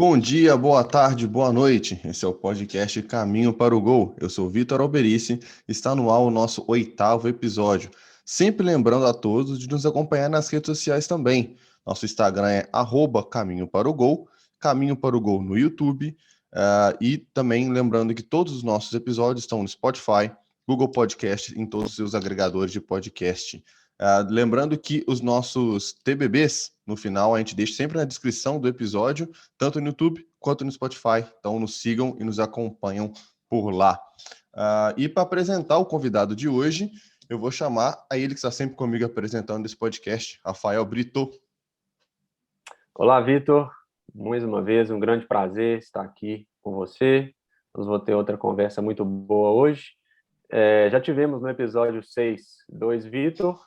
Bom dia, boa tarde, boa noite. Esse é o podcast Caminho para o Gol. Eu sou Vitor Alberici, está no ar o nosso 8º episódio. Sempre lembrando a todos de nos acompanhar nas redes sociais também. Nosso Instagram é @Caminho para o Gol, Caminho para o Gol no YouTube. E também lembrando que todos os nossos episódios estão no Spotify, Google Podcast, em todos os seus agregadores de podcast. Lembrando que os nossos TBBs, no final, a gente deixa sempre na descrição do episódio, tanto no YouTube quanto no Spotify. Então, nos sigam e nos acompanham por lá. E para apresentar o convidado de hoje, eu vou chamar a ele que está sempre comigo apresentando esse podcast, Rafael Brito. Olá, Vitor. Mais uma vez, um grande prazer estar aqui com você. Nós vamos ter outra conversa muito boa hoje. Já tivemos no episódio 6 2 Vitor,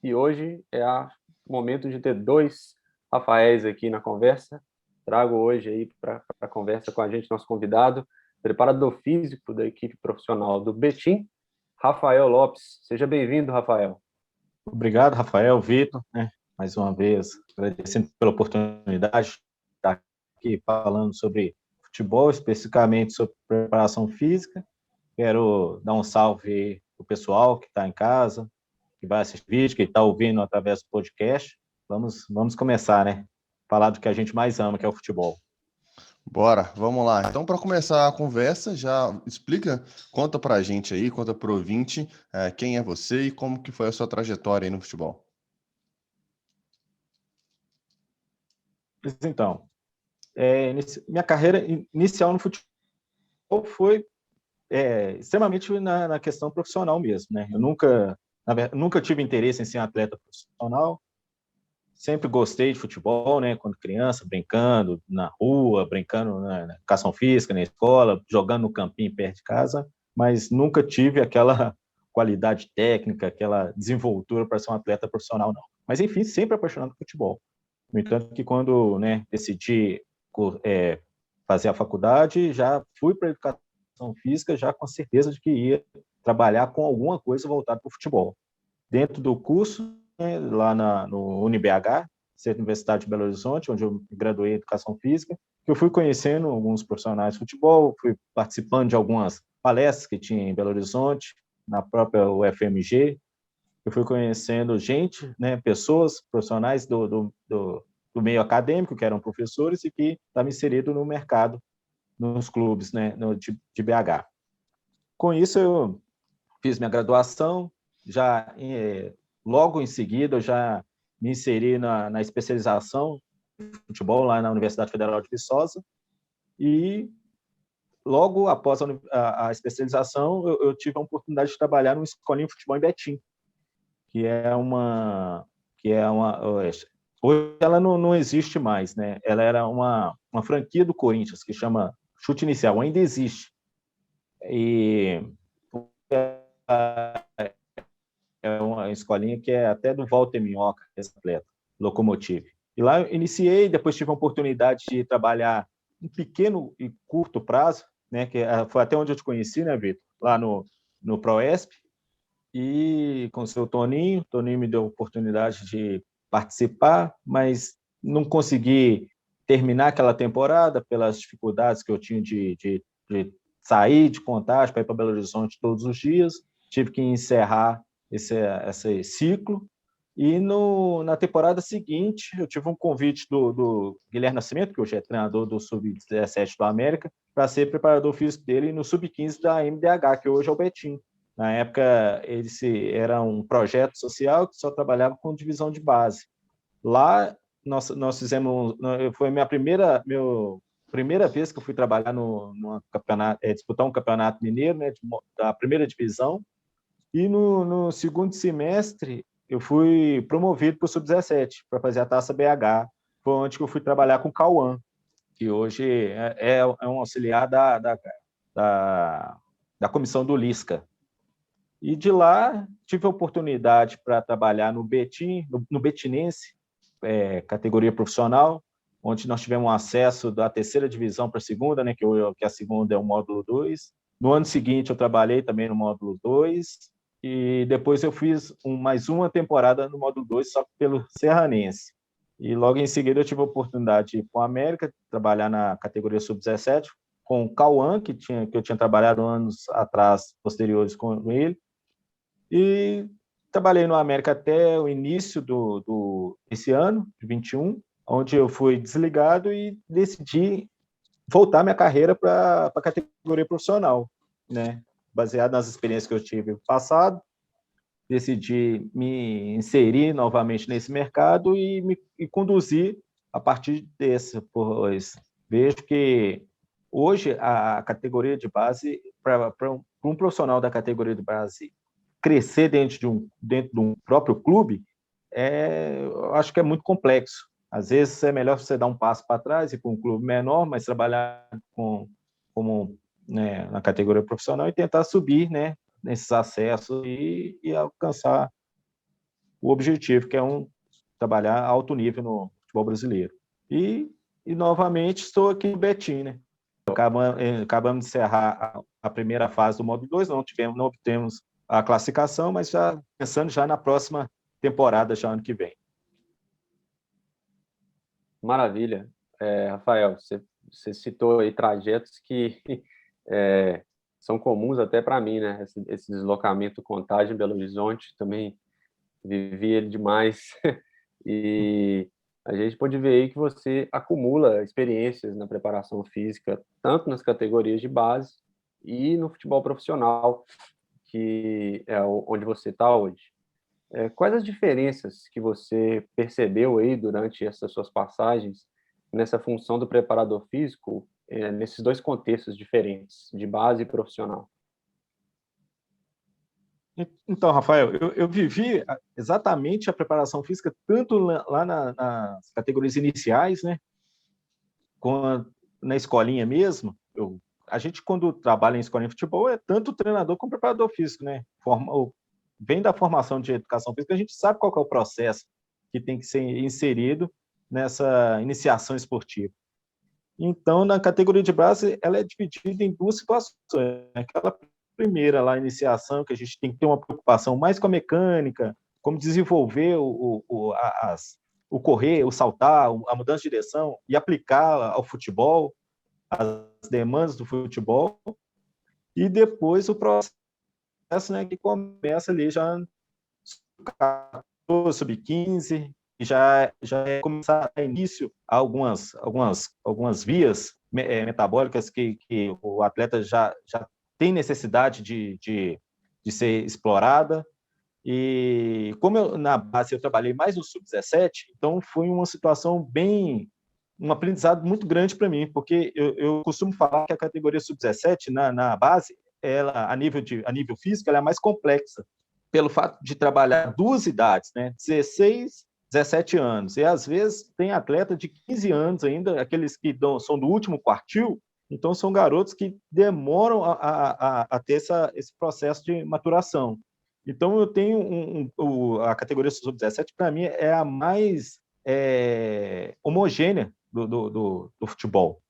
e hoje é o momento de ter 2 Rafaéis aqui na conversa. Trago hoje aí para a conversa com a gente nosso convidado, preparador físico da equipe profissional do Betim, Rafael Lopes. Seja bem-vindo, Rafael. Obrigado, Rafael, Vitor, mais uma vez, agradecendo pela oportunidade de estar aqui falando sobre futebol, especificamente sobre preparação física. Quero dar um salve para o pessoal que está em casa, que vai assistir vídeo, que está ouvindo através do podcast. Vamos começar, falar do que a gente mais ama, que é o futebol. Bora, vamos lá. Então, para começar a conversa, já conta para a gente aí, conta para o ouvinte quem é você e como que foi a sua trajetória aí no futebol. Então, minha carreira inicial no futebol foi extremamente na questão profissional mesmo, Eu nunca tive interesse em ser um atleta profissional. Sempre gostei de futebol, quando criança, brincando na rua, brincando na educação física, na escola, jogando no campinho perto de casa, mas nunca tive aquela qualidade técnica, aquela desenvoltura para ser um atleta profissional, não. Mas, enfim, sempre apaixonado por futebol. No entanto, que quando decidi fazer a faculdade, já fui para a educação física, já com certeza de que ia trabalhar com alguma coisa voltada para o futebol. Dentro do curso, lá no UniBH, Centro Universitário de Belo Horizonte, onde eu graduei em Educação Física, que eu fui conhecendo alguns profissionais de futebol, fui participando de algumas palestras que tinha em Belo Horizonte, na própria UFMG, eu fui conhecendo gente, pessoas profissionais do meio acadêmico, que eram professores e que estavam inseridos no mercado, nos clubes de BH. Com isso, eu fiz minha graduação, logo em seguida, eu já me inseri na especialização de futebol lá na Universidade Federal de Viçosa, e logo após a especialização, eu tive a oportunidade de trabalhar numa escolinha de futebol em Betim, que é uma hoje ela não existe mais, Ela era uma franquia do Corinthians, que chama Chute Inicial, ainda existe. E é uma escolinha que é até do Walter Minhoca, esse atleta, Locomotive. E lá eu iniciei, depois tive a oportunidade de trabalhar em pequeno e curto prazo, que foi até onde eu te conheci, Vitor? Lá no Proesp, e com o seu Toninho me deu a oportunidade de participar, mas não consegui terminar aquela temporada pelas dificuldades que eu tinha de sair de Contagem para ir para Belo Horizonte todos os dias. Tive que encerrar esse ciclo, e na temporada seguinte eu tive um convite do Guilherme Nascimento, que hoje é treinador do Sub-17 do América, para ser preparador físico dele no Sub-15 da MDH, que hoje é o Betim. Na época, era um projeto social que só trabalhava com divisão de base. Lá, nós fizemos... Foi a minha primeira vez que eu fui trabalhar no campeonato, disputar um campeonato mineiro, da primeira divisão. E no segundo semestre, eu fui promovido para o Sub-17, para fazer a Taça BH. Foi onde que eu fui trabalhar com o Cauã, que hoje é um auxiliar da comissão do Lisca. E de lá, tive a oportunidade para trabalhar no Betim, no Betinense, categoria profissional, onde nós tivemos acesso da terceira divisão para a segunda, que a segunda é o módulo 2. No ano seguinte, eu trabalhei também no módulo 2, e depois eu fiz mais uma temporada no módulo 2, só que pelo Serranense. E logo em seguida eu tive a oportunidade de ir para o América, trabalhar na categoria sub-17, com o Cauã, que eu tinha trabalhado anos atrás, posteriores com ele. E trabalhei no América até o início desse ano, de 21, onde eu fui desligado e decidi voltar minha carreira para a categoria profissional, né? Baseado nas experiências que eu tive no passado, decidi me inserir novamente nesse mercado e conduzir a partir desse, pois vejo que hoje a categoria de base, para um profissional da categoria de base crescer dentro de um próprio clube, eu acho que é muito complexo. Às vezes é melhor você dar um passo para trás e ir para um clube menor, mas trabalhar como, né, na categoria profissional e tentar subir, né, nesses acessos e alcançar o objetivo, que é trabalhar a alto nível no futebol brasileiro. E novamente, estou aqui no Betim, né? Acabamos de encerrar a primeira fase do módulo 2, não obtemos a classificação, mas já pensando já na próxima temporada, já ano que vem. Maravilha. Rafael, você citou aí trajetos que são comuns até para mim, né? Esse deslocamento Contagem, Belo Horizonte, também vivi ele demais. E a gente pode ver aí que você acumula experiências na preparação física, tanto nas categorias de base e no futebol profissional, que é onde você está hoje. Quais as diferenças que você percebeu aí durante essas suas passagens nessa função do preparador físico, nesses dois contextos diferentes, de base e profissional? Então, Rafael, eu vivi exatamente a preparação física tanto lá nas categorias iniciais, né, na escolinha mesmo. A gente, quando trabalha em escolinha de futebol, é tanto treinador como preparador físico, né? Vem da formação de educação física, a gente sabe qual que é o processo que tem que ser inserido nessa iniciação esportiva. Então, na categoria de base, ela é dividida em duas situações. Aquela primeira lá, a iniciação, que a gente tem que ter uma preocupação mais com a mecânica, como desenvolver o correr, o saltar, a mudança de direção e aplicá-la ao futebol, as demandas do futebol. E depois o processo, né, que começa ali já sub-15, e já começar a início algumas vias metabólicas que o atleta já tem necessidade de ser explorada. E como na base eu trabalhei mais no sub-17, então foi uma situação um aprendizado muito grande para mim, porque eu costumo falar que a categoria sub-17 na base, ela a nível físico, ela é mais complexa, pelo fato de trabalhar duas idades, né? 16, 17 anos. E, às vezes, tem atleta de 15 anos ainda, aqueles que são do último quartil, então são garotos que demoram a ter esse processo de maturação. Então, eu tenho a categoria sub-17, para mim, é a mais homogênea do futebol.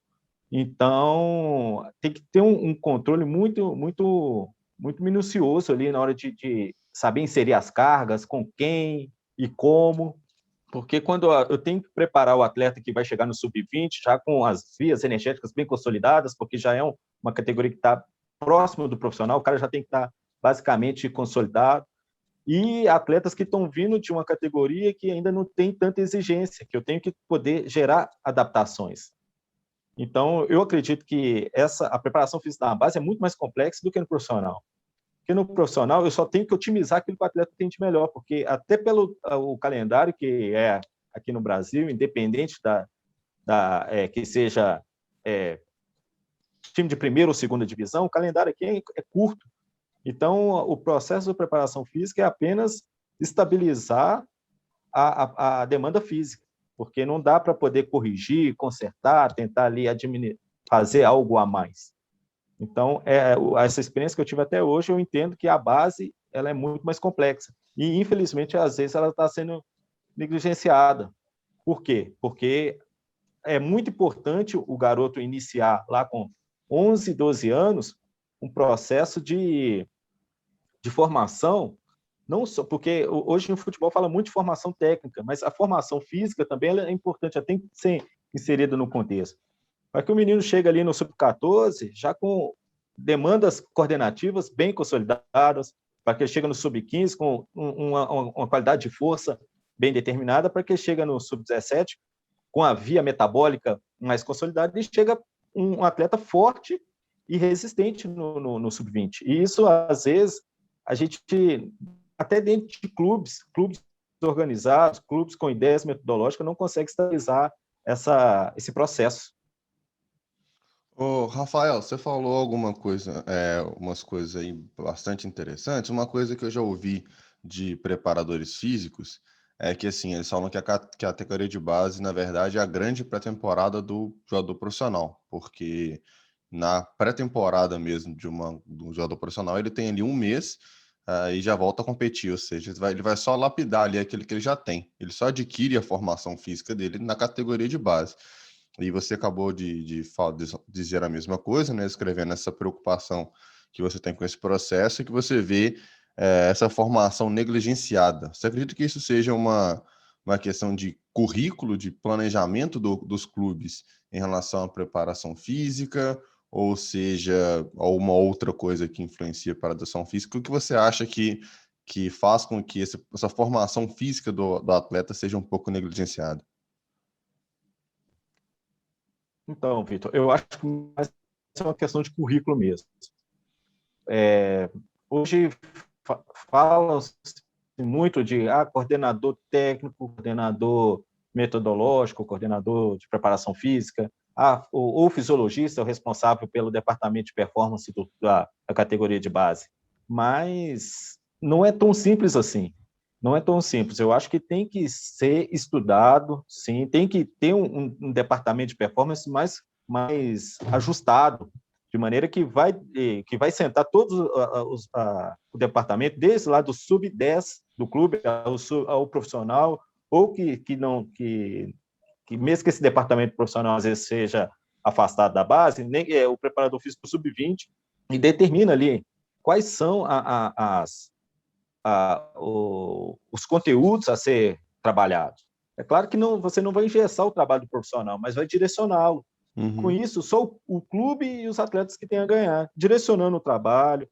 Então, tem que ter um controle muito, muito, muito minucioso ali na hora de saber inserir as cargas, com quem e como, porque quando eu tenho que preparar o atleta que vai chegar no sub-20, já com as vias energéticas bem consolidadas, porque já é uma categoria que está próximo do profissional, o cara já tem que estar basicamente consolidado, e atletas que estão vindo de uma categoria que ainda não tem tanta exigência, que eu tenho que poder gerar adaptações. Então, eu acredito que a preparação física na base é muito mais complexa do que no profissional. Porque no profissional, eu só tenho que otimizar aquilo que o atleta tem de melhor, porque até pelo o calendário que é aqui no Brasil, independente que seja time de primeira ou segunda divisão, o calendário aqui é curto. Então, o processo de preparação física é apenas estabilizar a demanda física, porque não dá para poder corrigir, consertar, tentar ali fazer algo a mais. Então, essa experiência que eu tive até hoje, eu entendo que a base ela é muito mais complexa. E, infelizmente, às vezes, ela está sendo negligenciada. Por quê? Porque é muito importante o garoto iniciar lá com 11, 12 anos um processo de formação Não só porque hoje no futebol fala muito de formação técnica, mas a formação física também ela é importante, ela tem que ser inserida no contexto. Para que o menino chegue ali no sub-14 já com demandas coordenativas bem consolidadas, para que ele chegue no sub-15 com uma qualidade de força bem determinada, para que ele chegue no sub-17 com a via metabólica mais consolidada e chega um atleta forte e resistente no sub-20. E isso, às vezes, a gente, até dentro de clubes organizados, clubes com ideias metodológicas, não consegue estabilizar esse processo. Ô, Rafael, você falou alguma coisa, umas coisas aí bastante interessantes. Uma coisa que eu já ouvi de preparadores físicos é que, assim, eles falam que a categoria de base, na verdade, é a grande pré-temporada do jogador profissional, porque na pré-temporada mesmo do jogador profissional, ele tem ali um mês, e já volta a competir, ou seja, ele vai só lapidar ali aquilo que ele já tem. Ele só adquire a formação física dele na categoria de base. E você acabou de dizer a mesma coisa, né? Escrevendo essa preocupação que você tem com esse processo e que você vê essa formação negligenciada. Você acredita que isso seja uma questão de currículo, de planejamento dos clubes em relação à preparação física, ou seja, alguma outra coisa que influencia para a adoção física? O que você acha que faz com que essa formação física do atleta seja um pouco negligenciada? Então, Vitor, eu acho que mais é uma questão de currículo mesmo. Hoje fala-se muito de coordenador técnico, coordenador metodológico, coordenador de preparação física, o fisiologista é o responsável pelo departamento de performance da categoria de base. Mas não é tão simples assim. Não é tão simples. Eu acho que tem que ser estudado, sim, tem que ter um departamento de performance mais ajustado, de maneira que vai sentar todos o departamento, desde lá do sub-10 do clube ao profissional, ou que mesmo que esse departamento profissional às vezes seja afastado da base, o preparador físico sub-20 e determina ali quais são os conteúdos a ser trabalhados. É claro que você não vai engessar o trabalho do profissional, mas vai direcioná-lo. Uhum. Com isso, só o clube e os atletas que têm a ganhar, direcionando o trabalho,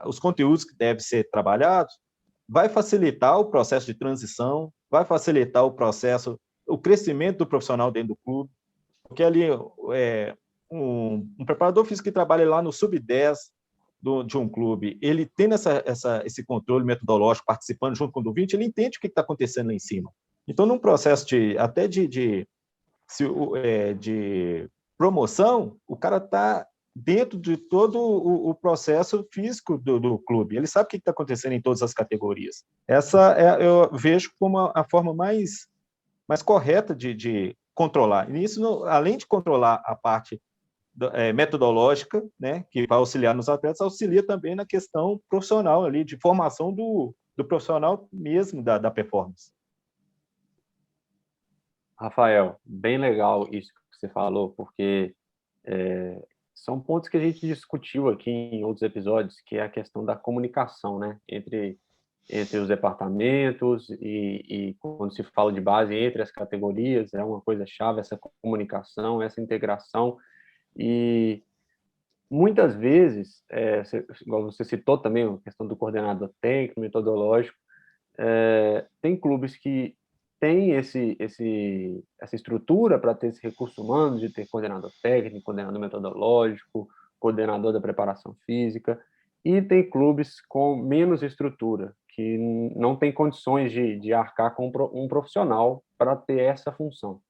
os conteúdos que devem ser trabalhados, vai facilitar o processo de transição, vai facilitar o crescimento do profissional dentro do clube, porque ali um preparador físico que trabalha lá no sub-10 de um clube, ele tendo esse controle metodológico, participando junto com o do 20, ele entende o que está acontecendo lá em cima. Então, num processo de promoção, o cara está dentro de todo o processo físico do clube. Ele sabe o que está acontecendo em todas as categorias. Eu vejo como a forma mais correta de controlar. E isso, além de controlar a parte metodológica, né, que vai auxiliar nos atletas, auxilia também na questão profissional ali, de formação do profissional mesmo da performance. Rafael, bem legal isso que você falou, porque são pontos que a gente discutiu aqui em outros episódios, que é a questão da comunicação, né, entre os departamentos e quando se fala de base entre as categorias, é uma coisa chave essa comunicação, essa integração. E muitas vezes, igual você citou também a questão do coordenador técnico, metodológico, tem clubes que têm essa estrutura para ter esse recurso humano, de ter coordenador técnico, coordenador metodológico, coordenador da preparação física, e tem clubes com menos estrutura, que não tem condições de arcar com um profissional para ter essa função.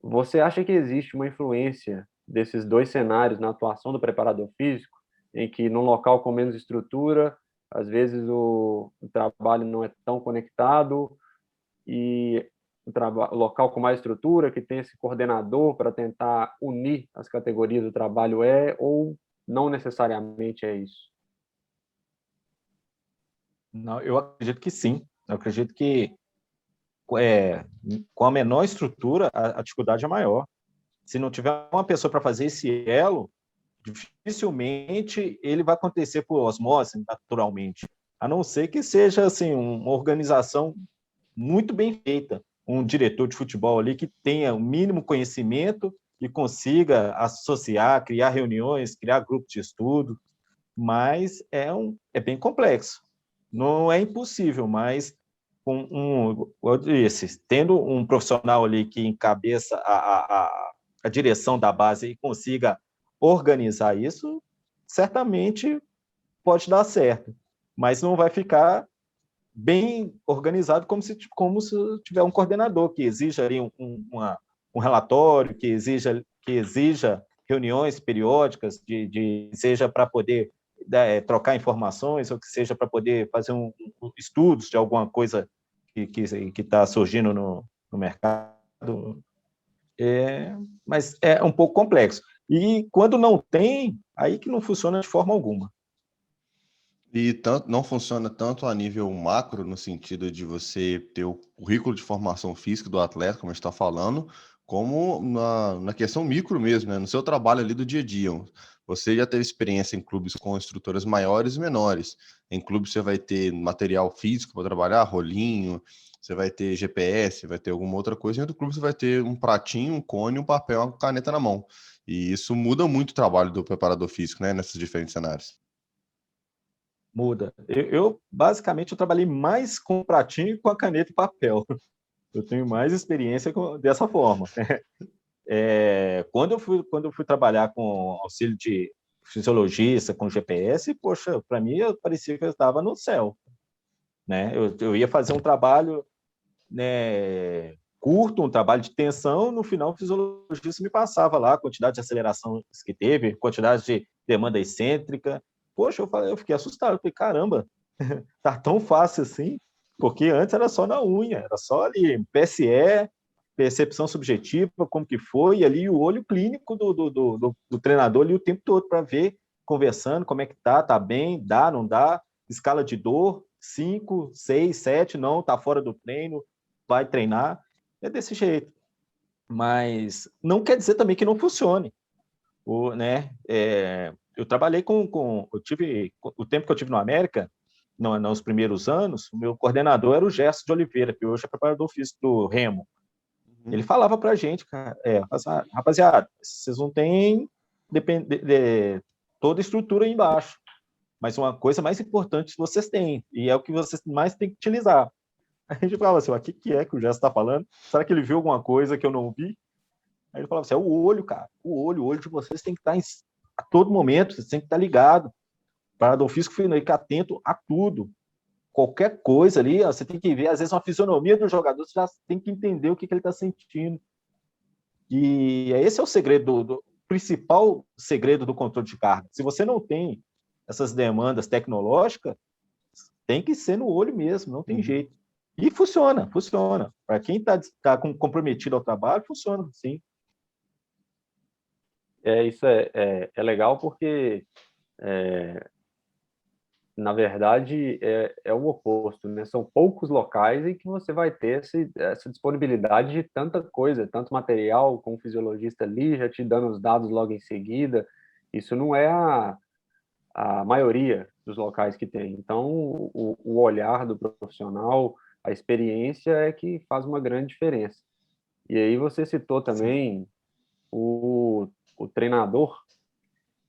Você acha que existe uma influência desses dois cenários na atuação do preparador físico, em que num local com menos estrutura, às vezes o trabalho não é tão conectado, e o local com mais estrutura, que tem esse coordenador para tentar unir as categorias do trabalho, ou não necessariamente é isso? Não, eu acredito que sim. Eu acredito que com a menor estrutura, a dificuldade é maior. Se não tiver uma pessoa para fazer esse elo, dificilmente ele vai acontecer por osmose, naturalmente, a não ser que seja assim, uma organização muito bem feita, um diretor de futebol ali que tenha o mínimo conhecimento e consiga associar, criar reuniões, criar grupos de estudo, mas é bem complexo. Não é impossível, mas eu disse, tendo um profissional ali que encabeça a direção da base e consiga organizar isso, certamente pode dar certo, mas não vai ficar bem organizado como se tiver um coordenador que exija ali um relatório, que exija reuniões periódicas, seja para poder trocar informações, ou que seja para poder fazer estudos de alguma coisa que está surgindo no mercado. Mas é um pouco complexo. E quando não tem, aí que não funciona de forma alguma. E não funciona tanto a nível macro, no sentido de você ter o currículo de formação física do atleta, como a gente está falando, como na questão micro mesmo, né? No seu trabalho ali do dia a dia. Você já teve experiência em clubes com estruturas maiores e menores. Em clubes você vai ter material físico para trabalhar, rolinho, você vai ter GPS, vai ter alguma outra coisa. Em outro clube você vai ter um pratinho, um cone, um papel, uma caneta na mão. E isso muda muito o trabalho do preparador físico, né? Nesses diferentes cenários. Muda. Basicamente, eu trabalhei mais com o pratinho e com a caneta e papel. Eu tenho mais experiência dessa forma. Quando eu fui trabalhar com auxílio de fisiologista, com GPS, poxa, para mim, parecia que eu estava no céu. Né? Eu ia fazer um trabalho, né, curto, um trabalho de tensão, no final o fisiologista me passava lá a quantidade de aceleração que teve, quantidade de demanda excêntrica. Poxa, eu fiquei assustado, eu falei, caramba, tá tão fácil assim, porque antes era só na unha, era só ali, PSE, percepção subjetiva, como que foi, e ali o olho clínico do treinador ali o tempo todo para ver, conversando, como é que tá bem, dá, não dá, escala de dor, 5, 6, 7, não, tá fora do treino, vai treinar, é desse jeito. Mas não quer dizer também que não funcione. Né? Eu trabalhei eu tive o tempo que eu tive no América, nos primeiros anos, o meu coordenador era o Gerson de Oliveira, que hoje é preparador físico do Remo. Ele falava para a gente, cara, rapaziada, vocês não têm toda a estrutura aí embaixo, mas uma coisa mais importante vocês têm, e é o que vocês mais têm que utilizar. A gente falava assim, o que é que o Gerson está falando? Será que ele viu alguma coisa que eu não vi? Aí ele falava assim, é o olho, cara, o olho de vocês tem que estar a todo momento, vocês têm que estar ligado. O preparador físico fica atento a tudo. Qualquer coisa ali, você tem que ver, às vezes, uma fisionomia do jogador, você já tem que entender o que ele está sentindo. E esse é o segredo, o principal segredo do controle de carga. Se você não tem essas demandas tecnológicas, tem que ser no olho mesmo, não tem jeito. E funciona. Para quem está comprometido ao trabalho, funciona, sim. Isso é legal porque, na verdade, é o oposto, né? São poucos locais em que você vai ter essa disponibilidade de tanta coisa, tanto material, com o fisiologista ali, já te dando os dados logo em seguida. Isso não é a maioria dos locais que tem. Então, o olhar do profissional, a experiência é que faz uma grande diferença. E aí você citou também o treinador,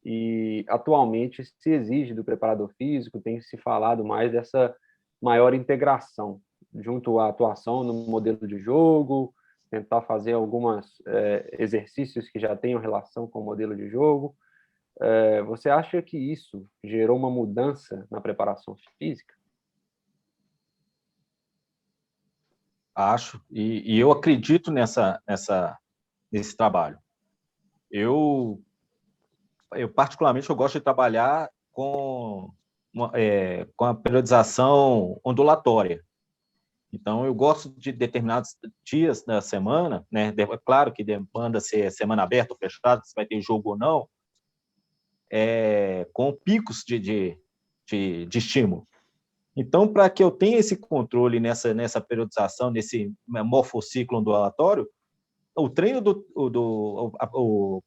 e atualmente se exige do preparador físico, tem se falado mais dessa maior integração junto à atuação no modelo de jogo, tentar fazer alguns exercícios que já tenham relação com o modelo de jogo. Você acha que isso gerou uma mudança na preparação física? Acho, e eu acredito nesse trabalho. Eu particularmente, eu gosto de trabalhar com a periodização ondulatória. Então, eu gosto de determinados dias da semana, né? É claro que demanda ser semana aberta ou fechada, se vai ter jogo ou não, com picos de estímulo. Então, para que eu tenha esse controle nessa periodização, nesse morfociclo ondulatório, o treino o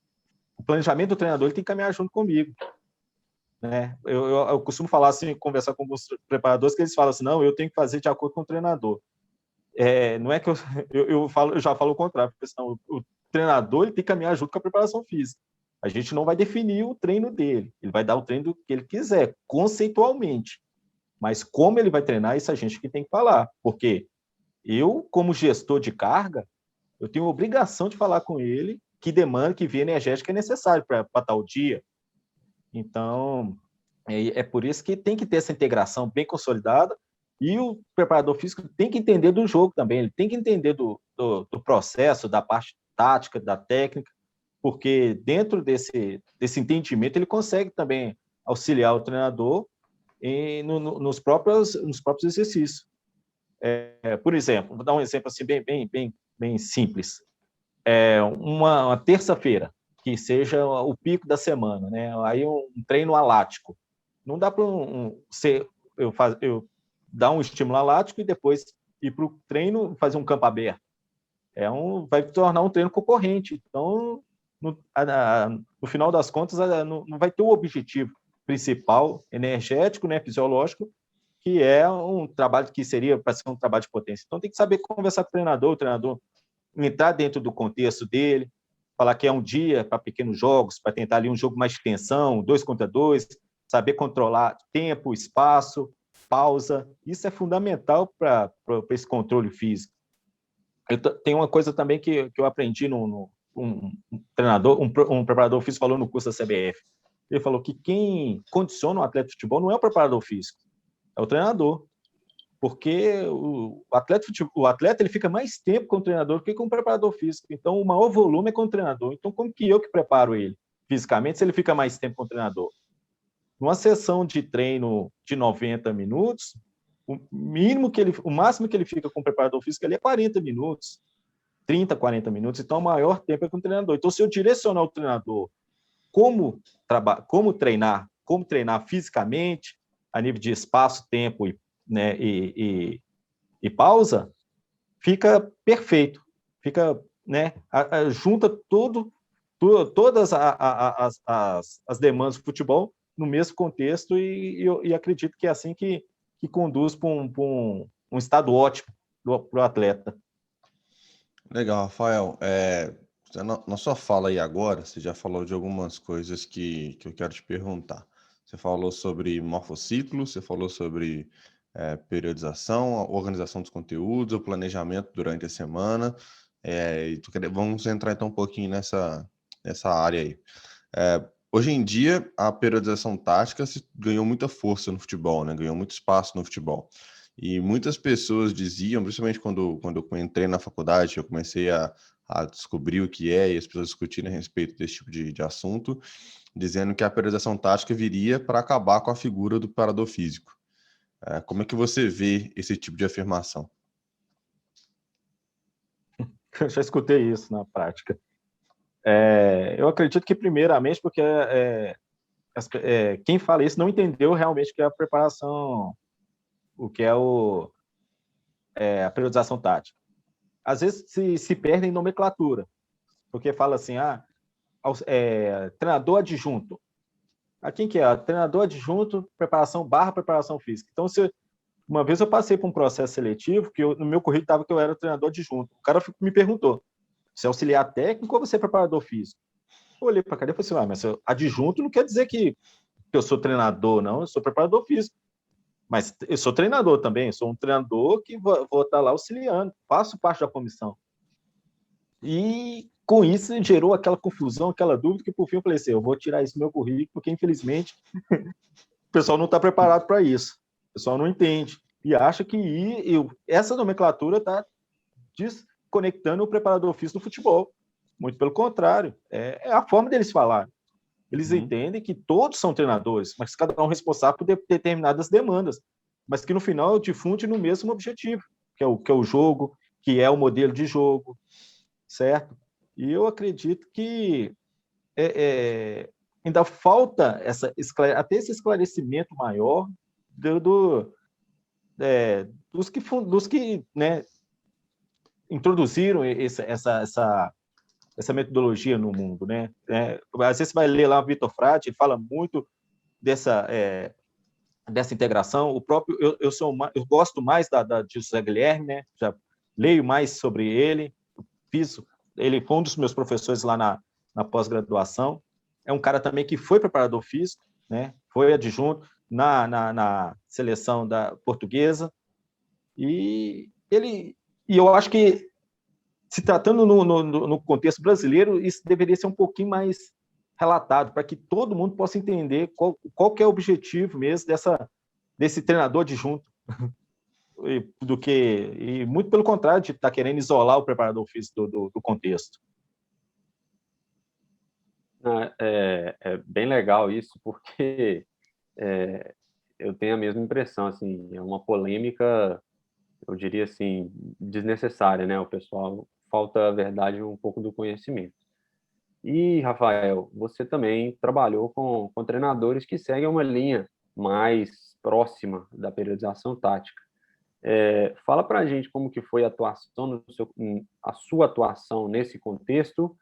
planejamento do treinador ele tem que caminhar junto comigo, né? Eu costumo falar assim, conversar com alguns preparadores, que eles falam assim, não, eu tenho que fazer de acordo com o treinador. Não é que eu já falo o contrário, porque senão o treinador ele tem que caminhar junto com a preparação física. A gente não vai definir o treino dele, ele vai dar o treino que ele quiser, conceitualmente. Mas como ele vai treinar, isso a gente que tem que falar, porque eu, como gestor de carga, eu tenho a obrigação de falar com ele que demanda, que via energética é necessário para tal dia. Então, é por isso que tem que ter essa integração bem consolidada, e o preparador físico tem que entender do jogo também, ele tem que entender do processo, da parte tática, da técnica, porque dentro desse entendimento ele consegue também auxiliar o treinador nos próprios exercícios. Por exemplo, vou dar um exemplo assim bem simples. Uma terça-feira, que seja o pico da semana, né? Aí um treino alático. Não dá para eu dar um estímulo alático e depois ir para o treino fazer um campo aberto. Vai tornar um treino concorrente. Então, no final das contas, não vai ter o objetivo principal, energético, né, fisiológico, que é um trabalho que seria para ser um trabalho de potência. Então, tem que saber conversar com o treinador entrar dentro do contexto dele, falar que é um dia para pequenos jogos, para tentar ali um jogo mais de tensão, 2 contra 2, saber controlar tempo, espaço, pausa. Isso é fundamental para esse controle físico. Tem uma coisa também que eu aprendi um treinador, um preparador físico falou no curso da CBF. Ele falou que quem condiciona um atleta de futebol não é o preparador físico, é o treinador. Porque o atleta ele fica mais tempo com o treinador do que com o preparador físico. Então, o maior volume é com o treinador. Então, como que eu que preparo ele fisicamente se ele fica mais tempo com o treinador? Numa sessão de treino de 90 minutos, o máximo que ele fica com o preparador físico ali é 40 minutos, 30, 40 minutos. Então, o maior tempo é com o treinador. Então, se eu direcionar o treinador como treinar fisicamente, a nível de espaço, tempo né, e pausa, fica perfeito. Fica, né, junta todas as demandas do futebol no mesmo contexto e acredito que é assim que conduz para um estado ótimo para o atleta. Legal, Rafael. Na sua fala aí agora, você já falou de algumas coisas que eu quero te perguntar. Você falou sobre morfociclo, você falou sobre periodização, a organização dos conteúdos, o planejamento durante a semana. Vamos entrar então um pouquinho nessa área aí. Hoje em dia, a periodização tática ganhou muita força no futebol, né? Ganhou muito espaço no futebol. E muitas pessoas diziam, principalmente quando eu entrei na faculdade, eu comecei a descobrir o que é e as pessoas discutirem a respeito desse tipo de assunto, dizendo que a periodização tática viria para acabar com a figura do preparador físico. Como é que você vê esse tipo de afirmação? Eu já escutei isso na prática. Eu acredito que, primeiramente, porque quem fala isso não entendeu realmente o que é a preparação, o que é a periodização tática. Às vezes se perde em nomenclatura, porque fala assim, treinador adjunto. Quem que é? Treinador adjunto, preparação física. Então, uma vez eu passei por um processo seletivo, que no meu currículo estava que eu era treinador adjunto. O cara me perguntou, você é auxiliar técnico ou você é preparador físico? Eu olhei para a cadeira e falei assim, mas adjunto não quer dizer que eu sou treinador, não, eu sou preparador físico. Mas eu sou treinador também, sou um treinador que vou estar lá auxiliando, faço parte da comissão. E com isso gerou aquela confusão, aquela dúvida, que por fim eu falei assim, eu vou tirar isso do meu currículo, porque infelizmente o pessoal não está preparado para isso. O pessoal não entende e acha que essa nomenclatura está desconectando o preparador físico do futebol. Muito pelo contrário, é a forma deles falar. Eles entendem que todos são treinadores, mas cada um é responsável por determinadas demandas, mas que no final difunde no mesmo objetivo, que é o jogo, que é o modelo de jogo, certo? E eu acredito que ainda falta até esse esclarecimento maior dos que né, introduziram essa essa metodologia no mundo, né? Às vezes você vai ler lá o Vitor Frade, ele fala muito dessa integração. O próprio eu gosto mais de José Guilherme, né? Já leio mais sobre ele. Ele foi um dos meus professores lá na pós-graduação. É um cara também que foi preparador físico, né? Foi adjunto na seleção da portuguesa. E eu acho que, se tratando no contexto brasileiro, isso deveria ser um pouquinho mais relatado, para que todo mundo possa entender qual que é o objetivo mesmo desse treinador adjunto, e muito pelo contrário, de estar querendo isolar o preparador físico do contexto. É bem legal isso, porque eu tenho a mesma impressão, assim, é uma polêmica, eu diria assim, desnecessária, né? O pessoal falta, na verdade, um pouco do conhecimento. E, Rafael, você também trabalhou com treinadores que seguem uma linha mais próxima da periodização tática. Fala para a gente como que foi a atuação a sua atuação nesse contexto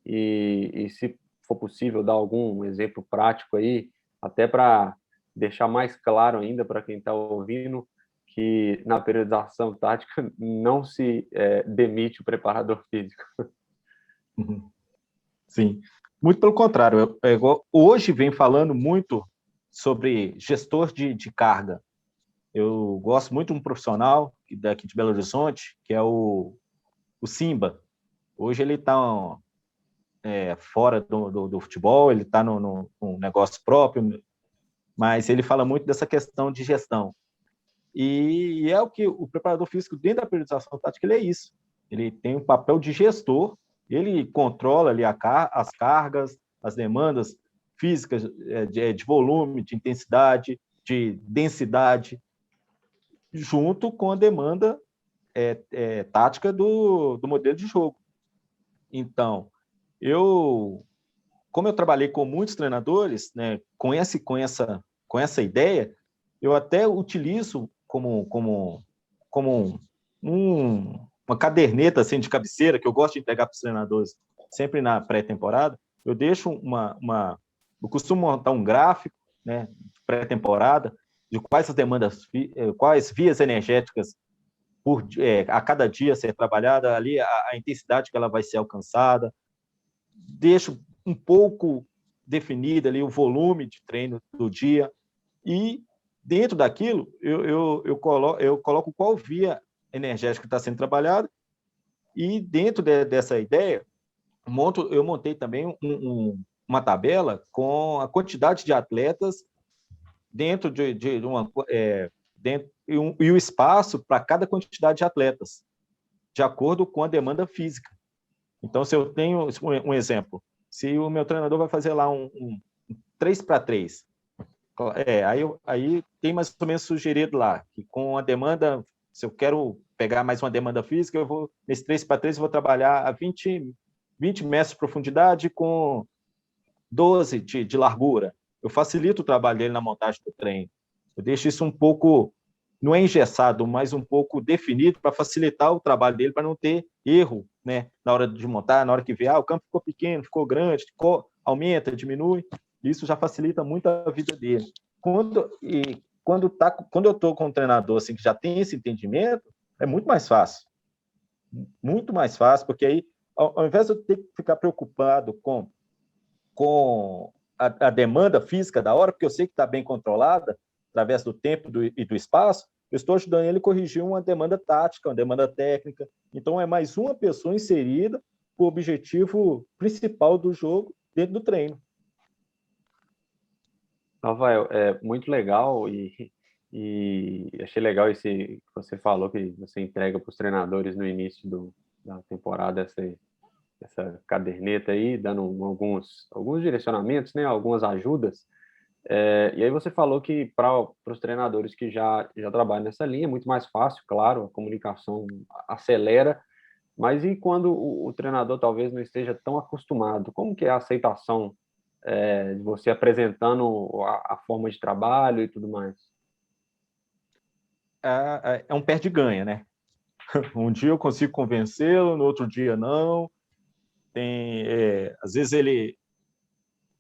e se for possível, dar algum exemplo prático aí, até para deixar mais claro ainda para quem está ouvindo que na periodização tática não se demite o preparador físico. Sim, muito pelo contrário. Hoje vem falando muito sobre gestor de carga. Eu gosto muito de um profissional daqui de Belo Horizonte, que é o Simba. Hoje ele está fora do futebol, ele está num negócio próprio, mas ele fala muito dessa questão de gestão. E é o que o preparador físico, dentro da periodização tática, ele é isso. Ele tem um papel de gestor, ele controla ali as cargas, as demandas físicas de volume, de intensidade, de densidade, junto com a demanda tática do modelo de jogo. Então, como eu trabalhei com muitos treinadores, né, com essa ideia, eu até utilizo como uma caderneta assim, de cabeceira, que eu gosto de entregar para os treinadores sempre na pré-temporada. Eu deixo eu costumo montar um gráfico, né, de pré-temporada, de quais vias energéticas a cada dia ser trabalhada, ali a intensidade que ela vai ser alcançada. Deixo um pouco definido ali o volume de treino do dia e, dentro daquilo, eu coloco qual via energética está sendo trabalhada e, dentro dessa ideia, eu montei também uma tabela com a quantidade de atletas dentro de uma... e o espaço para cada quantidade de atletas, de acordo com a demanda física. Então, se eu tenho um exemplo, se o meu treinador vai fazer lá um 3x3, aí tem mais ou menos sugerido lá, que com a demanda, se eu quero pegar mais uma demanda física, eu vou, nesse 3x3, eu vou trabalhar a 20 metros de profundidade com 12 de largura. Eu facilito o trabalho dele na montagem do treino. Eu deixo isso um pouco, não é engessado, mas um pouco definido para facilitar o trabalho dele, para não ter erro, né, na hora de montar, na hora que vê, o campo ficou pequeno, ficou grande, aumenta, diminui. Isso já facilita muito a vida dele. Quando eu estou com um treinador assim, que já tem esse entendimento, é muito mais fácil. Muito mais fácil, porque aí, ao invés de eu ter que ficar preocupado com a demanda física da hora, porque eu sei que está bem controlada, através do tempo e do espaço, eu estou ajudando ele a corrigir uma demanda tática, uma demanda técnica. Então, é mais uma pessoa inserida com o objetivo principal do jogo dentro do treino. Rafael, é muito legal e achei legal esse que você falou, que você entrega para os treinadores no início da temporada essa caderneta aí, dando alguns direcionamentos, né, algumas ajudas. E aí você falou que para os treinadores que já trabalham nessa linha é muito mais fácil, claro, a comunicação acelera, mas e quando o treinador talvez não esteja tão acostumado? Como que é a aceitação de você apresentando a forma de trabalho e tudo mais? É um perde-ganha, né? Um dia eu consigo convencê-lo, no outro dia não. às vezes ele,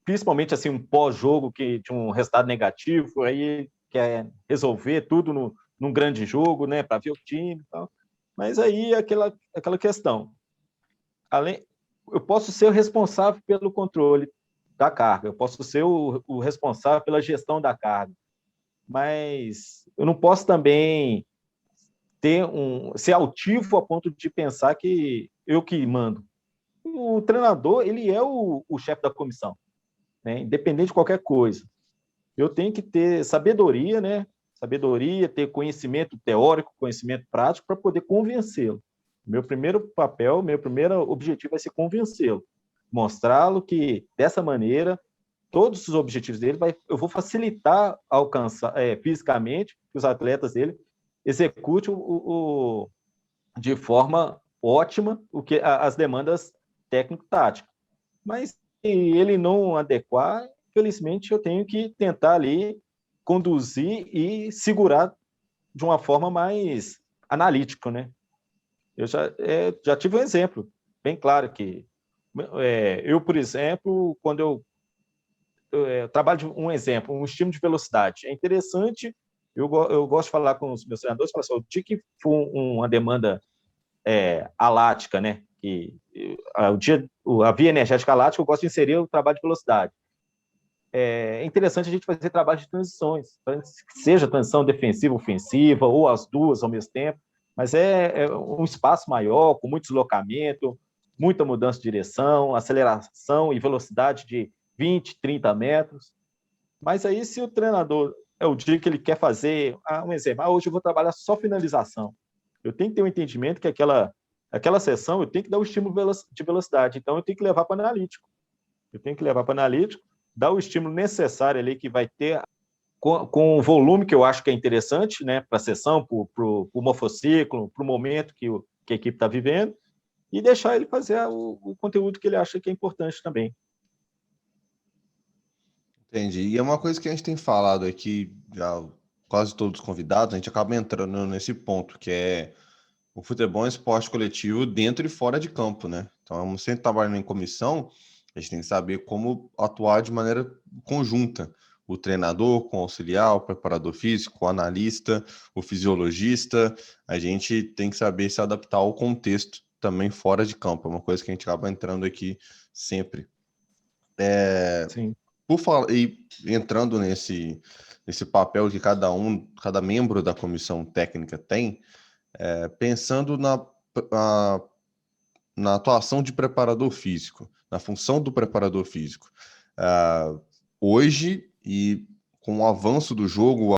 principalmente assim, um pós-jogo que de um resultado negativo, aí quer resolver tudo num grande jogo, né, para ver o time e tal. Mas aí é aquela questão. Eu posso ser o responsável pelo controle da carga, eu posso ser o responsável pela gestão da carga, mas eu não posso também ser altivo a ponto de pensar que eu que mando. O treinador, ele é o chefe da comissão, né? Independente de qualquer coisa. Eu tenho que ter sabedoria, né? Sabedoria, ter conhecimento teórico, conhecimento prático para poder convencê-lo. Meu primeiro papel, meu primeiro objetivo vai ser convencê-lo, mostrá-lo que dessa maneira todos os objetivos dele eu vou facilitar alcançar fisicamente que os atletas dele executem de forma ótima as demandas técnico-táticas. Mas se ele não adequar, infelizmente eu tenho que tentar ali conduzir e segurar de uma forma mais analítica, né? Eu já tive um exemplo bem claro que eu, por exemplo, quando eu trabalho de um exemplo, um estímulo de velocidade, é interessante, eu gosto de falar com os meus treinadores, falar assim, o dia que for uma demanda alática, né? A via energética alática, eu gosto de inserir o trabalho de velocidade. É interessante a gente fazer trabalho de transições, seja transição defensiva, ofensiva, ou as duas ao mesmo tempo, mas é um espaço maior, com muito deslocamento, muita mudança de direção, aceleração e velocidade de 20, 30 metros. Mas aí, se o treinador é o dia que ele quer fazer, um exemplo, hoje eu vou trabalhar só finalização. Eu tenho que ter um entendimento que aquela sessão eu tenho que dar o estímulo de velocidade, então eu tenho que levar para o analítico. Dar o estímulo necessário ali que vai ter com o volume que eu acho que é interessante, né, para a sessão, para o morfociclo, para o momento que a equipe está vivendo, e deixar ele fazer o conteúdo que ele acha que é importante também. Entendi. E é uma coisa que a gente tem falado aqui, já quase todos os convidados, a gente acaba entrando nesse ponto, que é o futebol é um esporte coletivo dentro e fora de campo, né? Então, sempre trabalhando em comissão, a gente tem que saber como atuar de maneira conjunta. O treinador com o auxiliar, o preparador físico, o analista, o fisiologista. A gente tem que saber se adaptar ao contexto também fora de campo. É uma coisa que a gente acaba entrando aqui sempre. Sim. Por falar, e entrando nesse papel que cada membro da comissão técnica tem, pensando na atuação de preparador físico, na função do preparador físico. Hoje, e com o avanço do jogo,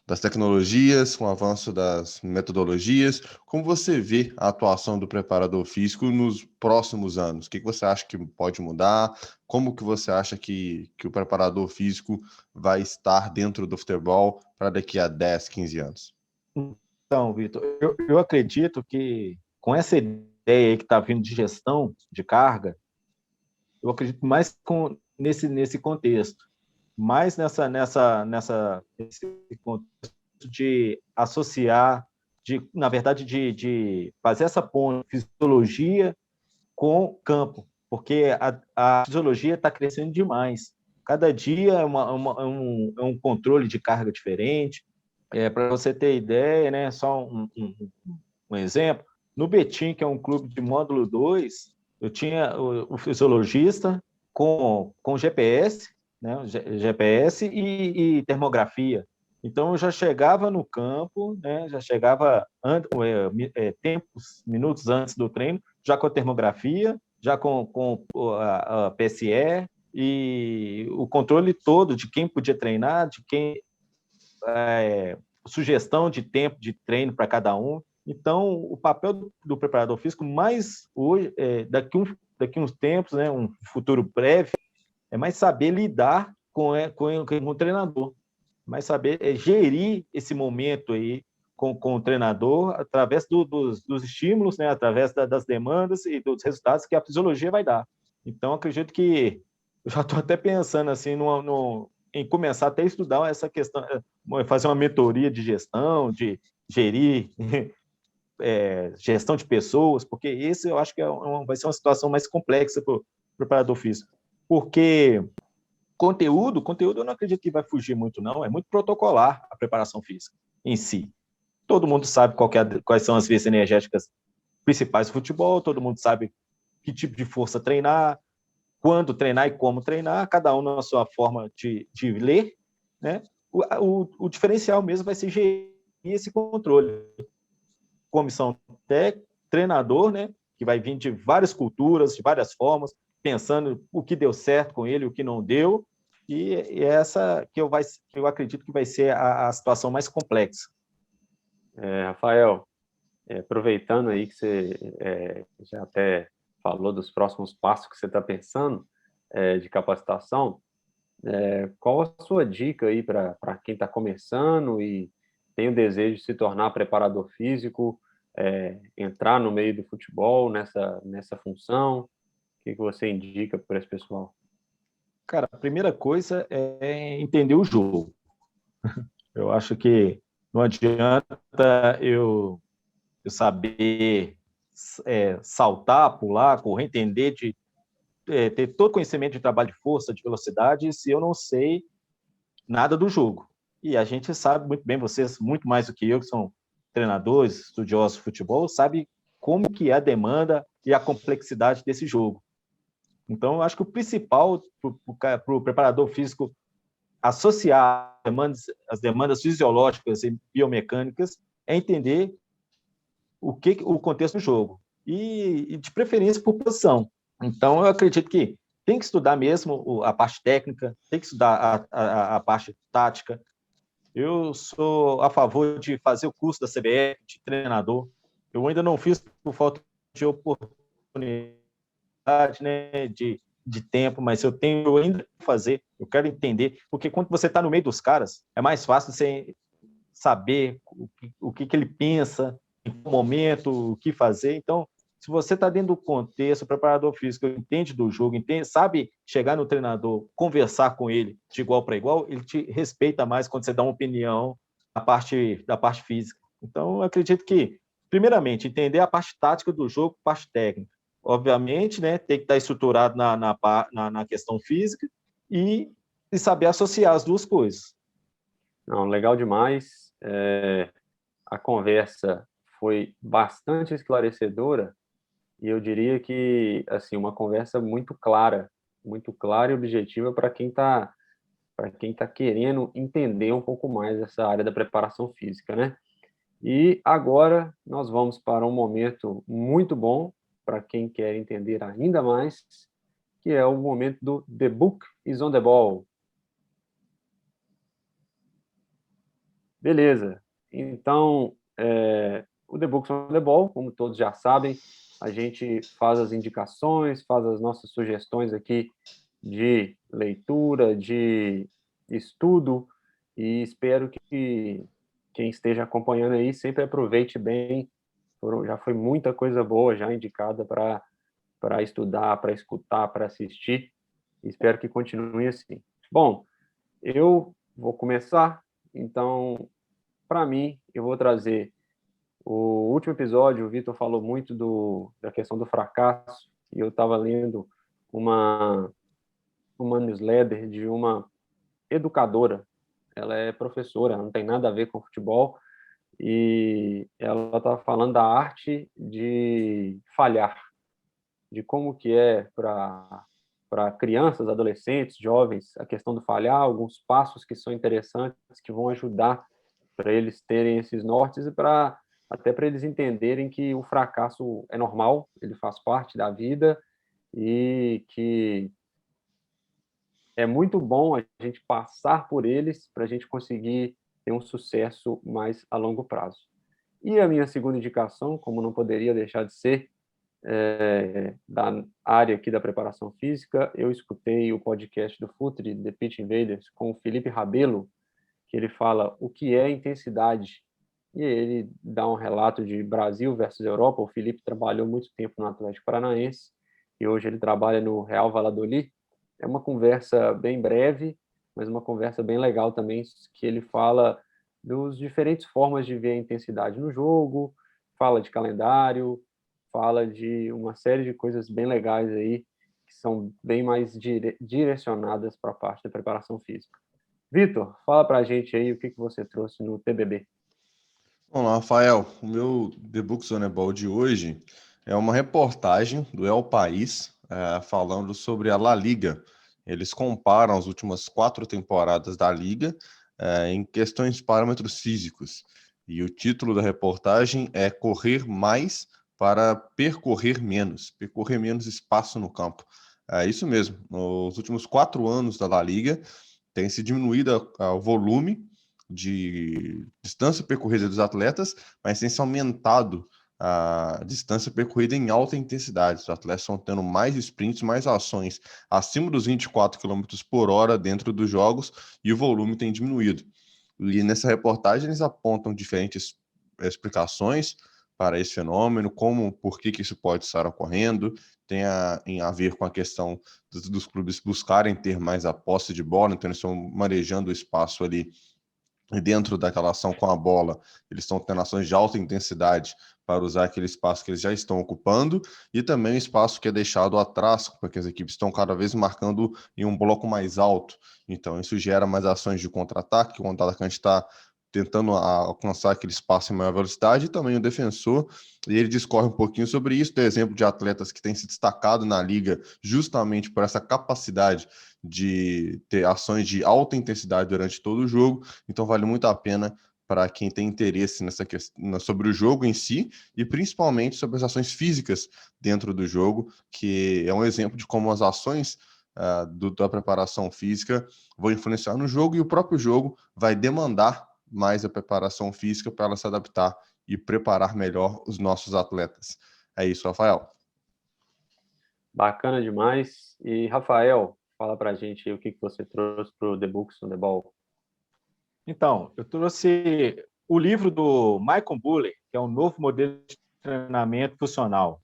das tecnologias, com o avanço das metodologias, como você vê a atuação do preparador físico nos próximos anos? O que você acha que pode mudar? Como que você acha que o preparador físico vai estar dentro do futebol para daqui a 10, 15 anos? Então, Vitor, eu acredito que com essa ideia aí que está vindo de gestão de carga, eu acredito mais nesse contexto, mais nesse contexto de associar, na verdade, de fazer essa ponte fisiologia com campo, porque a fisiologia está crescendo demais. Cada dia é um controle de carga diferente. Para você ter ideia, né, só um exemplo, no Betim, que é um clube de módulo 2, eu tinha o fisiologista com GPS, né, GPS e termografia. Então, eu já chegava no campo, né, já chegava minutos antes do treino, já com a termografia, já com a PSE e o controle todo de quem podia treinar, de quem sugestão de tempo de treino para cada um. Então, o papel do preparador físico, mais hoje, daqui uns tempos, né, um futuro breve, é mais saber lidar com o treinador, mais saber gerir esse momento aí com o treinador através dos estímulos, né, através das demandas e dos resultados que a fisiologia vai dar. Então, acredito que eu já estou até pensando assim em começar até a estudar essa questão, fazer uma mentoria de gestão, de gerir gestão de pessoas, porque esse eu acho que vai ser uma situação mais complexa para o preparador físico. Porque conteúdo eu não acredito que vai fugir muito, não. É muito protocolar a preparação física em si. Todo mundo sabe quais são as vias energéticas principais do futebol, todo mundo sabe que tipo de força treinar, quando treinar e como treinar, cada um na sua forma de ler, né? O diferencial mesmo vai ser gerir esse controle. Comissão técnica, treinador, né? Que vai vir de várias culturas, de várias formas, pensando o que deu certo com ele, o que não deu, e essa que eu acredito que vai ser a situação mais complexa. Rafael, aproveitando aí que você já até falou dos próximos passos que você está pensando de capacitação, qual a sua dica aí para quem está começando e tem o desejo de se tornar preparador físico, entrar no meio do futebol nessa função? O que você indica para esse pessoal? Cara, a primeira coisa é entender o jogo. Eu acho que não adianta eu saber saltar, pular, correr, entender, ter todo conhecimento de trabalho de força, de velocidade, se eu não sei nada do jogo. E a gente sabe muito bem, vocês, muito mais do que eu, que são treinadores, estudiosos de futebol, sabe como que é a demanda e a complexidade desse jogo. Então, eu acho que o principal para o preparador físico associar as demandas fisiológicas e biomecânicas é entender o contexto do jogo e de preferência por posição. Então, eu acredito que tem que estudar mesmo a parte técnica, tem que estudar a parte tática. Eu sou a favor de fazer o curso da CBF, de treinador. Eu ainda não fiz por falta de oportunidade, né, de tempo, mas eu ainda fazer, eu quero entender, porque quando você está no meio dos caras, é mais fácil você saber o que ele pensa, em que momento, o que fazer. Então, se você está dentro do contexto, o preparador físico entende do jogo, sabe chegar no treinador, conversar com ele de igual para igual, ele te respeita mais quando você dá uma opinião da parte física. Então, eu acredito que, primeiramente, entender a parte tática do jogo, parte técnica. Obviamente, né, tem que estar estruturado na questão física e saber associar as duas coisas. Não, legal demais. A conversa foi bastante esclarecedora e eu diria que assim uma conversa muito clara e objetiva para quem tá querendo entender um pouco mais essa área da preparação física, né? E agora nós vamos para um momento muito bom para quem quer entender ainda mais, que é o momento do The Book is on the Ball. Beleza. Então, o The Books on the Ball, como todos já sabem, a gente faz as indicações, faz as nossas sugestões aqui de leitura, de estudo, e espero que quem esteja acompanhando aí sempre aproveite bem. Já foi muita coisa boa já indicada para estudar, para escutar, para assistir. Espero que continue assim. Bom, eu vou começar, então, para mim, eu vou trazer o último episódio. O Vitor falou muito da questão do fracasso, e eu estava lendo uma newsletter de uma educadora. Ela é professora, não tem nada a ver com futebol, e ela estava falando da arte de falhar, de como que é para crianças, adolescentes, jovens, a questão do falhar, alguns passos que são interessantes, que vão ajudar para eles terem esses nortes e até para eles entenderem que o fracasso é normal, ele faz parte da vida e que é muito bom a gente passar por eles para a gente conseguir ter um sucesso mais a longo prazo. E a minha segunda indicação, como não poderia deixar de ser, da área aqui da preparação física, eu escutei o podcast do Futre, The Pitch Invaders, com o Felipe Rabelo, que ele fala o que é intensidade, e ele dá um relato de Brasil versus Europa. O Felipe trabalhou muito tempo no Atlético Paranaense, e hoje ele trabalha no Real Valladolid. É uma conversa bem breve, mas uma conversa bem legal também, que ele fala dos diferentes formas de ver a intensidade no jogo, fala de calendário, fala de uma série de coisas bem legais aí, que são bem mais direcionadas para a parte da preparação física. Vitor, fala para a gente aí o que você trouxe no TBB. Olá, Rafael. O meu The Book Zoneball de hoje é uma reportagem do El País, falando sobre a La Liga. Eles comparam as últimas 4 temporadas da Liga em questões de parâmetros físicos. E o título da reportagem é Correr Mais para percorrer menos espaço no campo. É isso mesmo. Nos últimos 4 anos da La Liga, tem se diminuído o volume de distância percorrida dos atletas, mas tem se aumentado a distância percorrida em alta intensidade. Os atletas estão tendo mais sprints, mais ações acima dos 24 km por hora dentro dos jogos e o volume tem diminuído. E nessa reportagem eles apontam diferentes explicações para esse fenômeno, por que isso pode estar ocorrendo, tem a ver com a questão dos clubes buscarem ter mais a posse de bola, então eles estão manejando o espaço ali e dentro daquela ação com a bola, eles estão tendo ações de alta intensidade para usar aquele espaço que eles já estão ocupando e também o espaço que é deixado atrás, porque as equipes estão cada vez marcando em um bloco mais alto. Então, isso gera mais ações de contra-ataque, o atacante está tentando alcançar aquele espaço em maior velocidade, e também o defensor, e ele discorre um pouquinho sobre isso, tem exemplo de atletas que têm se destacado na liga justamente por essa capacidade de ter ações de alta intensidade durante todo o jogo, então vale muito a pena para quem tem interesse nessa questão, sobre o jogo em si e principalmente sobre as ações físicas dentro do jogo, que é um exemplo de como as ações da preparação física vão influenciar no jogo e o próprio jogo vai demandar mais a preparação física para ela se adaptar e preparar melhor os nossos atletas. É isso, Rafael. Bacana demais. E, Rafael, fala para a gente aí o que você trouxe para o The Books on the Ball. Então, eu trouxe o livro do Michael Bulley, que é um novo modelo de treinamento funcional.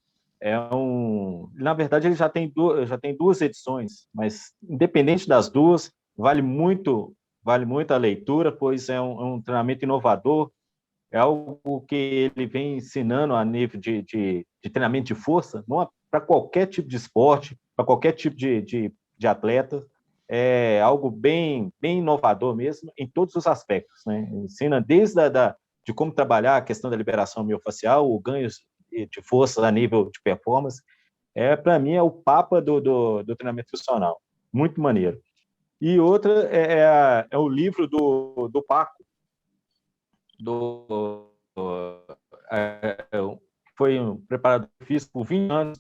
Na verdade, ele já tem 2 edições, mas independente das duas, vale muito a leitura, pois é um treinamento inovador, é algo que ele vem ensinando a nível de treinamento de força, para qualquer tipo de esporte, para qualquer tipo de atleta. É algo bem inovador mesmo, em todos os aspectos, né? Ensina desde de como trabalhar a questão da liberação miofascial, o ganho de força a nível de performance. Para mim, é o papa do treinamento funcional. Muito maneiro. E outra é o livro do Paco, foi um preparador físico por 20 anos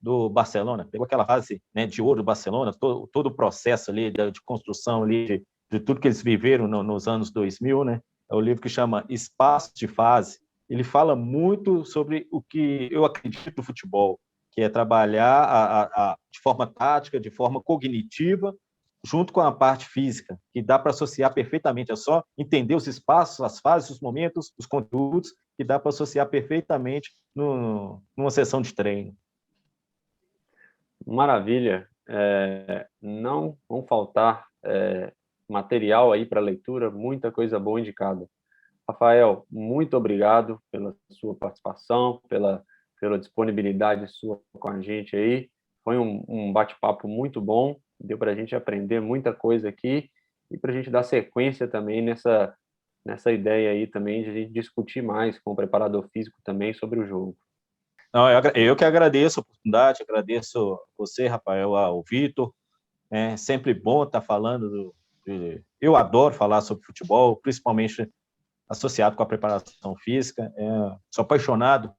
do Barcelona, pegou aquela fase, né, de ouro do Barcelona, todo o processo ali de construção ali, de tudo que eles viveram nos anos 2000, né? É o livro que chama Espaço de Fase. Ele fala muito sobre o que eu acredito no futebol, que é trabalhar de forma tática, de forma cognitiva, junto com a parte física, que dá para associar perfeitamente. É só entender os espaços, as fases, os momentos, os conteúdos, que dá para associar perfeitamente numa sessão de treino. Maravilha. Não vão faltar material aí para leitura, muita coisa boa indicada. Rafael, muito obrigado pela sua participação, pela disponibilidade sua com a gente aí. Foi um bate-papo muito bom, deu para a gente aprender muita coisa aqui e para a gente dar sequência também nessa ideia aí também de a gente discutir mais com o preparador físico também sobre o jogo. Não, eu que agradeço a oportunidade, agradeço você, Rafael, ao Vitor. É sempre bom estar falando eu adoro falar sobre futebol, principalmente associado com a preparação física. Sou apaixonado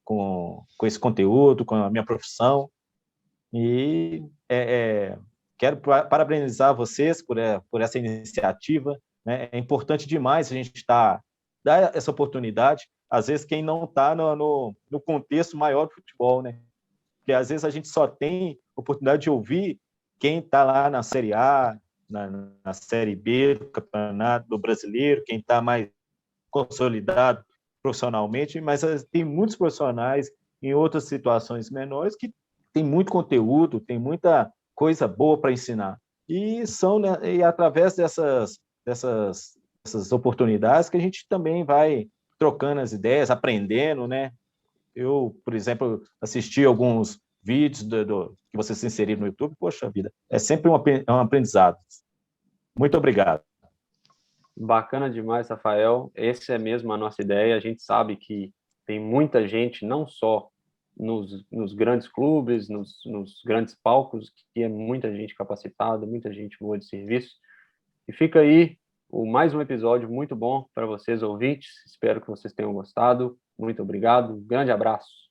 com esse conteúdo, com a minha profissão. E quero parabenizar vocês por essa iniciativa, né? É importante demais a gente dar essa oportunidade. Às vezes, quem não está no contexto maior do futebol, né? Porque às vezes a gente só tem oportunidade de ouvir quem está lá na Série A, na Série B do Campeonato Brasileiro, quem está mais consolidado profissionalmente, mas tem muitos profissionais em outras situações menores que tem muito conteúdo, tem muita coisa boa para ensinar. E são, né, e através dessas oportunidades que a gente também vai trocando as ideias, aprendendo, né? Eu, por exemplo, assisti alguns vídeos que vocês se inseriram no YouTube, poxa vida, é sempre um aprendizado. Muito obrigado. Bacana demais, Rafael. Essa é mesmo a nossa ideia. A gente sabe que tem muita gente, não só nos grandes clubes, nos grandes palcos, que é muita gente capacitada, muita gente boa de serviço. E fica aí mais um episódio muito bom para vocês, ouvintes. Espero que vocês tenham gostado. Muito obrigado. Um grande abraço.